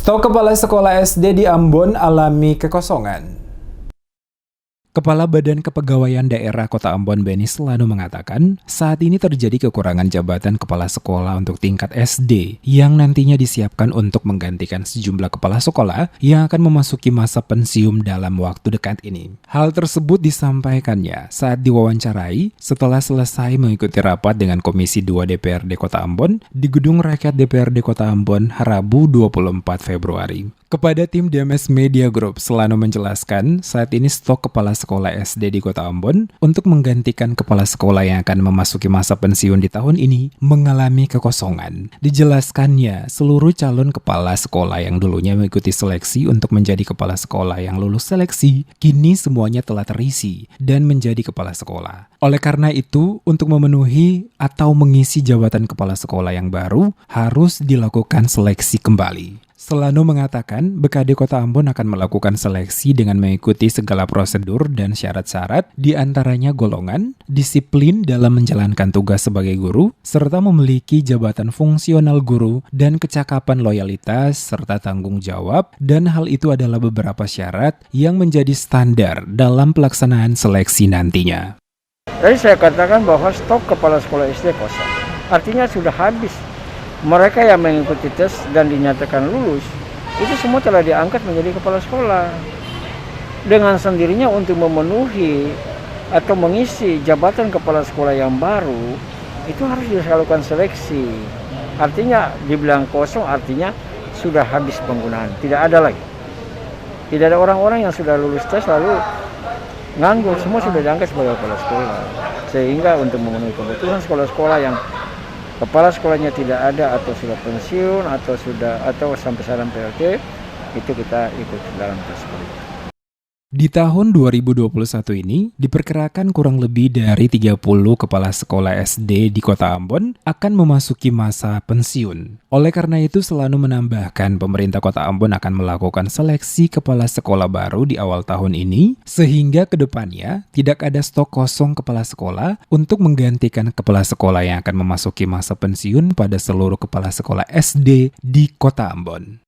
Stok kepala sekolah SD di Ambon alami kekosongan. Kepala Badan Kepegawaian Daerah Kota Ambon Beni Selano mengatakan, saat ini terjadi kekurangan jabatan kepala sekolah untuk tingkat SD yang nantinya disiapkan untuk menggantikan sejumlah kepala sekolah yang akan memasuki masa pensiun dalam waktu dekat ini. Hal tersebut disampaikannya saat diwawancarai setelah selesai mengikuti rapat dengan Komisi 2 DPRD Kota Ambon di Gedung Rakyat DPRD Kota Ambon, Rabu 24 Februari. Kepada tim DMS Media Group, Selano menjelaskan saat ini stok kepala sekolah SD di Kota Ambon untuk menggantikan kepala sekolah yang akan memasuki masa pensiun di tahun ini mengalami kekosongan. Dijelaskannya, seluruh calon kepala sekolah yang dulunya mengikuti seleksi untuk menjadi kepala sekolah yang lulus seleksi, kini semuanya telah terisi dan menjadi kepala sekolah. Oleh karena itu, untuk memenuhi atau mengisi jabatan kepala sekolah yang baru, harus dilakukan seleksi kembali. Selano mengatakan, BKD Kota Ambon akan melakukan seleksi dengan mengikuti segala prosedur dan syarat-syarat, di antaranya golongan, disiplin dalam menjalankan tugas sebagai guru, serta memiliki jabatan fungsional guru dan kecakapan loyalitas serta tanggung jawab, dan hal itu adalah beberapa syarat yang menjadi standar dalam pelaksanaan seleksi nantinya. Tadi saya katakan bahwa stok kepala sekolah SD kosong, artinya sudah habis. Mereka yang mengikuti tes dan dinyatakan lulus, itu semua telah diangkat menjadi kepala sekolah. Dengan sendirinya untuk memenuhi atau mengisi jabatan kepala sekolah yang baru, itu harus dilakukan seleksi. Artinya dibilang kosong, artinya sudah habis penggunaan, tidak ada lagi. Tidak ada orang-orang yang sudah lulus tes lalu nganggur, semua sudah diangkat sebagai kepala sekolah. Sehingga untuk memenuhi kebutuhan sekolah-sekolah yang kepala sekolahnya tidak ada atau sudah pensiun atau sampai saran PLT, itu kita ikut dalam tersebut. Di tahun 2021 ini, diperkirakan kurang lebih dari 30 kepala sekolah SD di Kota Ambon akan memasuki masa pensiun. Oleh karena itu, Selano menambahkan pemerintah Kota Ambon akan melakukan seleksi kepala sekolah baru di awal tahun ini, sehingga ke depannya tidak ada stok kosong kepala sekolah untuk menggantikan kepala sekolah yang akan memasuki masa pensiun pada seluruh kepala sekolah SD di Kota Ambon.